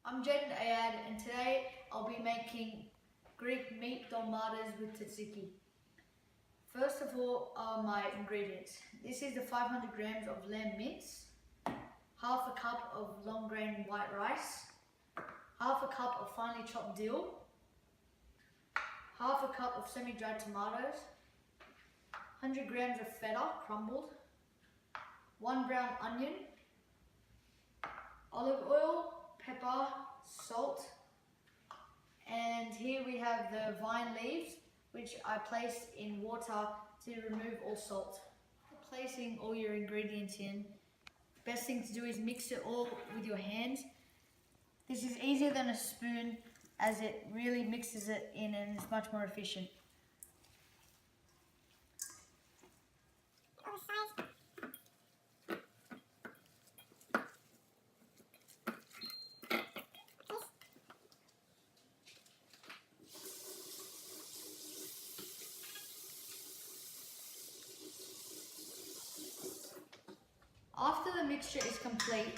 I'm Jayden Ayad, and today I'll be making Greek meat dolmades with Tatziki. First of all are my ingredients. This is the 500 grams of lamb mince, half a cup of long grain white rice, half a cup of finely chopped dill, half a cup of semi-dried tomatoes, 100 grams of feta crumbled, 1 brown onion, olive oil, pepper, salt, and here we have the vine leaves, which I placed in water to remove all salt. Placing all your ingredients in, best thing to do is mix it all with your hands. This is easier than a spoon as it really mixes it in and is much more efficient. After the mixture is complete,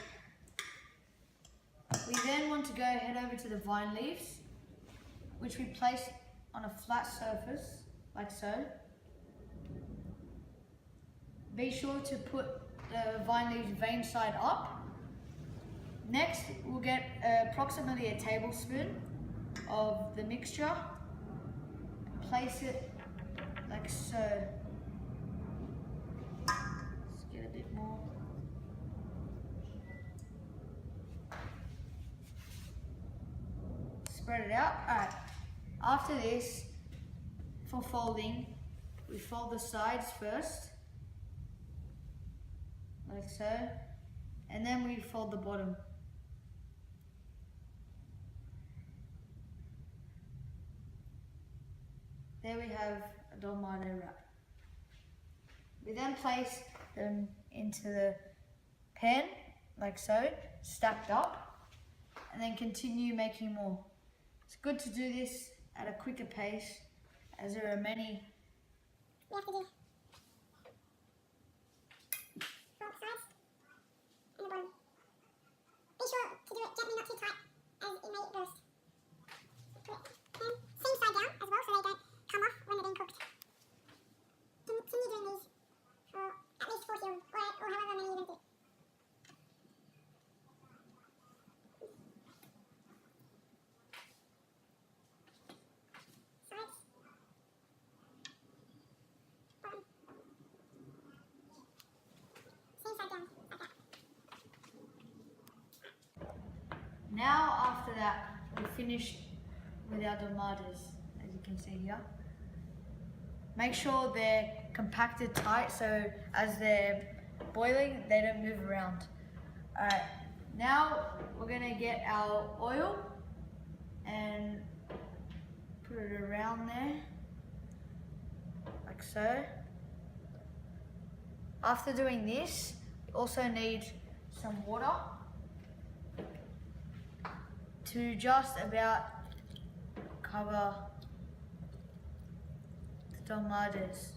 we then want to go head over to the vine leaves, which we place on a flat surface, like so. Be sure to put the vine leaves vein side up. Next, we'll get approximately a tablespoon of the mixture, place it like so. Let's get a bit more. Spread it out. Alright, after this, for folding, we fold the sides first, like so, and then we fold the bottom. There we have a dolmade wrap. We then place them into the pan, like so, stacked up, and then continue making more. It's good to do this at a quicker pace, as there are many. We have to do fold the sides and the bottom. Be sure to do it gently, not too tight, as it may burst. Put it and same side down as well, so they don't come off when they're being cooked. Continue doing these for at least 40 or however many you want to do. Now after that, we're finished with our dolmades, as you can see here. Make sure they're compacted tight so as they're boiling, they don't move around. Alright, now we're gonna get our oil and put it around there, like so. After doing this, we also need some water to just about cover the dolmades.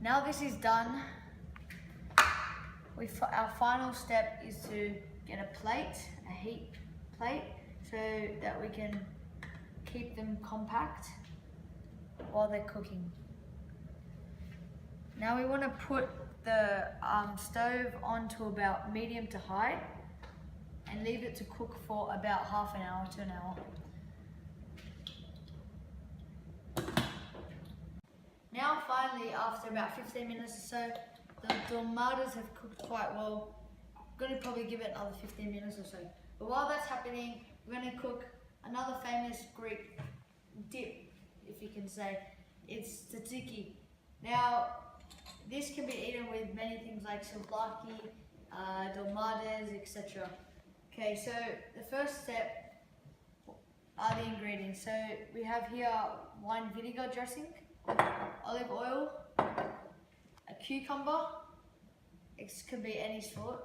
Now this is done, our final step is to get a plate, a heat plate, so that we can keep them compact while they're cooking. Now we want to put the stove on to about medium to high and leave it to cook for about half an hour to an hour. Now finally, after about 15 minutes or so, the dolmades have cooked quite well. I'm going to probably give it another 15 minutes or so. But while that's happening, we're going to cook another famous Greek dip, if you can say. It's Tatziki. Now, this can be eaten with many things like souvlaki, dolmades, etc. Okay, so the first step are the ingredients. So we have here wine vinegar dressing, olive oil, a cucumber, it could be any sort,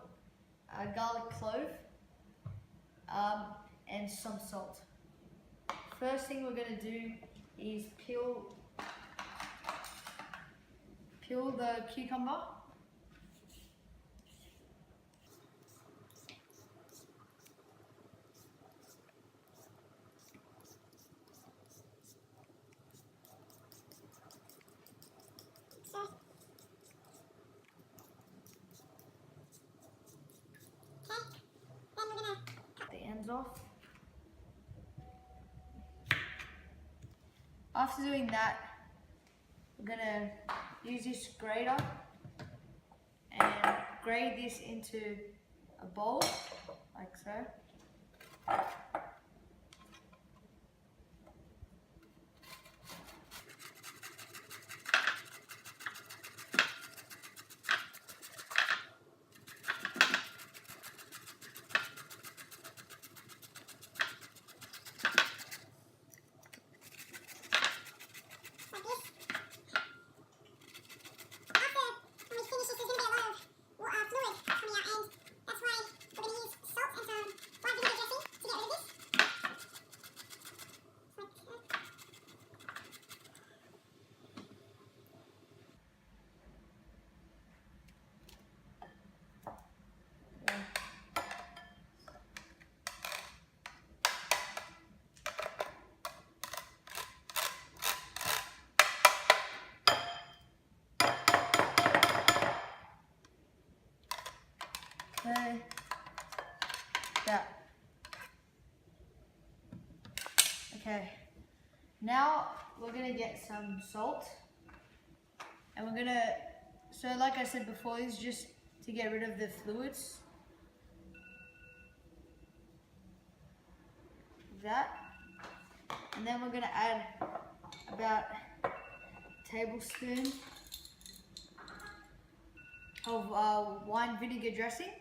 a garlic clove, and some salt. first thing we're going to do is peel the cucumber. Off. After doing that, we're gonna use this grater and grate this into a bowl, like so. Okay, that. Okay, now we're gonna get some salt, and we're gonna, so like I said before, this is just to get rid of the fluids. That, and then we're gonna add about a tablespoon of wine vinegar dressing.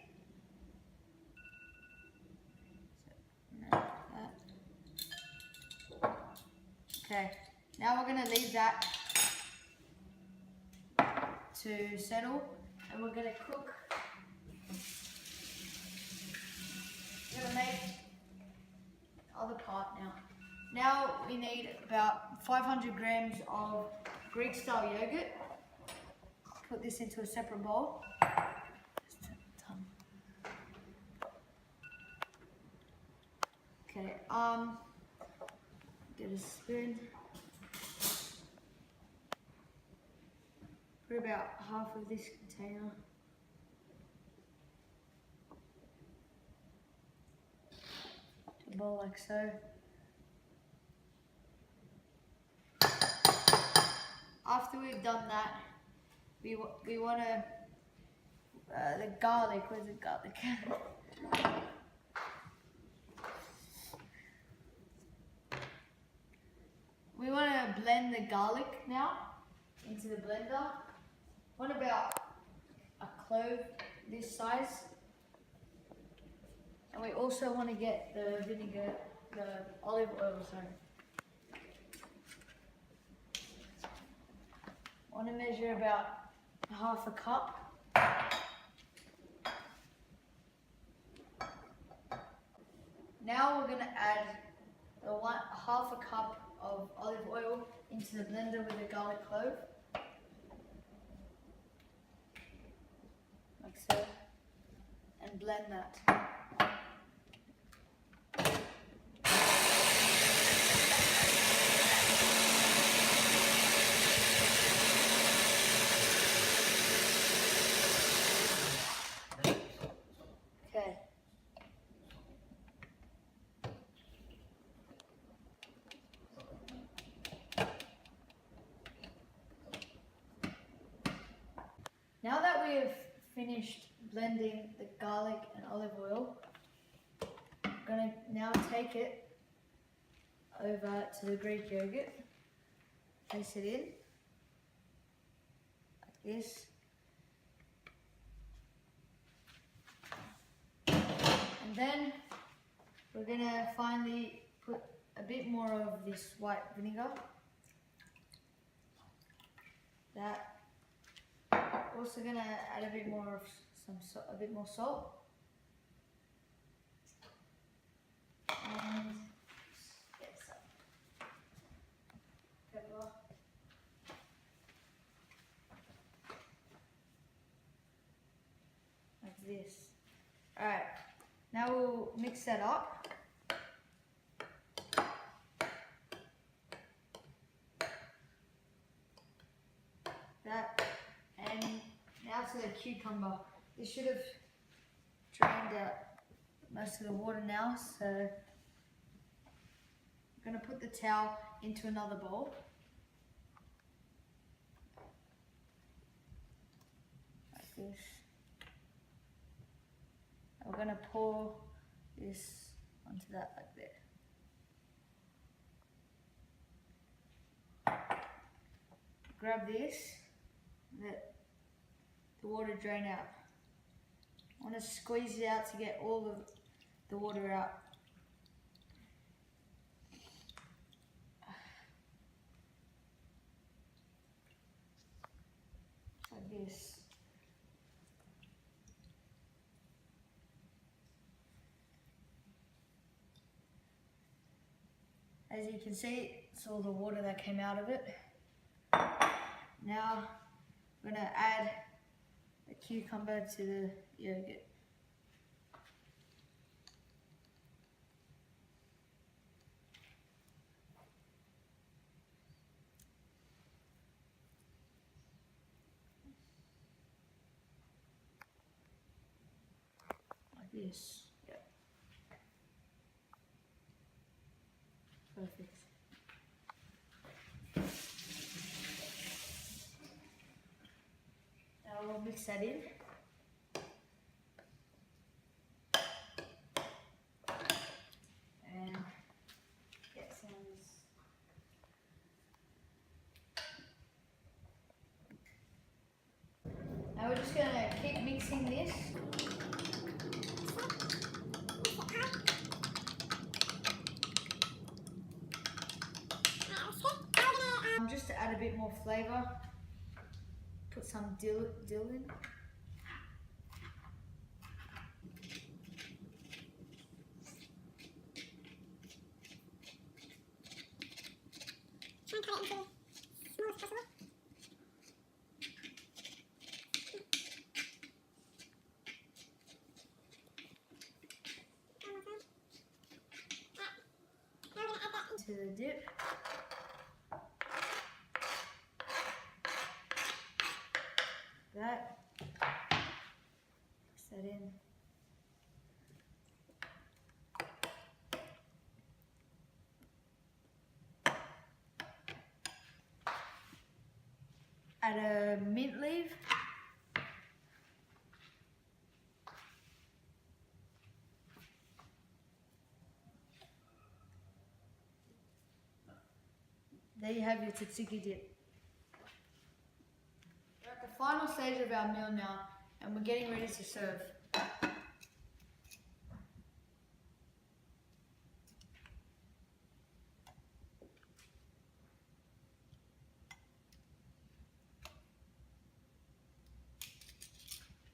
Okay, now we're going to leave that to settle, and we're going to cook. We're going to make the other part now. Now we need about 500 grams of Greek style yogurt. Put this into a separate bowl. Okay, get a spoon. Put about half of this container. To a bowl like so. After we've done that, we want to, the garlic, where's the garlic? We want to blend the garlic now into the blender. What about a clove this size? And we also want to get the vinegar, the olive oil, sorry. I want to measure about half a cup. Now we're going to add half a cup of olive oil into the blender with the garlic clove. Like so. And blend that. Okay. Now that we have finished blending the garlic and olive oil, I'm going to now take it over to the Greek yogurt, place it in, like this, and then we're going to finally put a bit more of this white vinegar, that. Also going to add a bit more of a bit more salt, and get some. this. Alright, now we'll mix that up. That, and now to the cucumber. This should have drained out most of the water now, so I'm going to put the towel into another bowl. Like this. And we're going to pour this onto that like that. Grab this, let the water drain out. I want to squeeze it out to get all of the water out. Like this. As you can see, it's all the water that came out of it. Now I'm going to add the cucumber to the yogurt. Like this. Yep. Perfect. Now we'll mix that in. And get some of this. Now we're just going to keep mixing this. Just to add a bit more flavour, put some dill in. Try and cut it into as small as possible. One more time. Right. Now we're going to add that into To the dip. That. Mix that in. Add a mint leaf. There you have your Tatziki dip. We're at the final stage of our meal now, and we're getting ready to serve.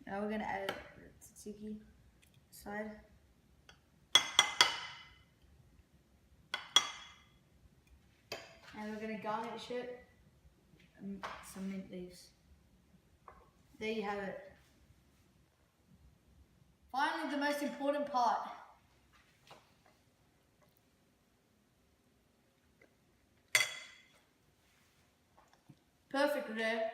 Now we're going to add the Tatziki side. And we're going to garnish it with some mint leaves. There you have it. Finally, the most important part. Perfect there.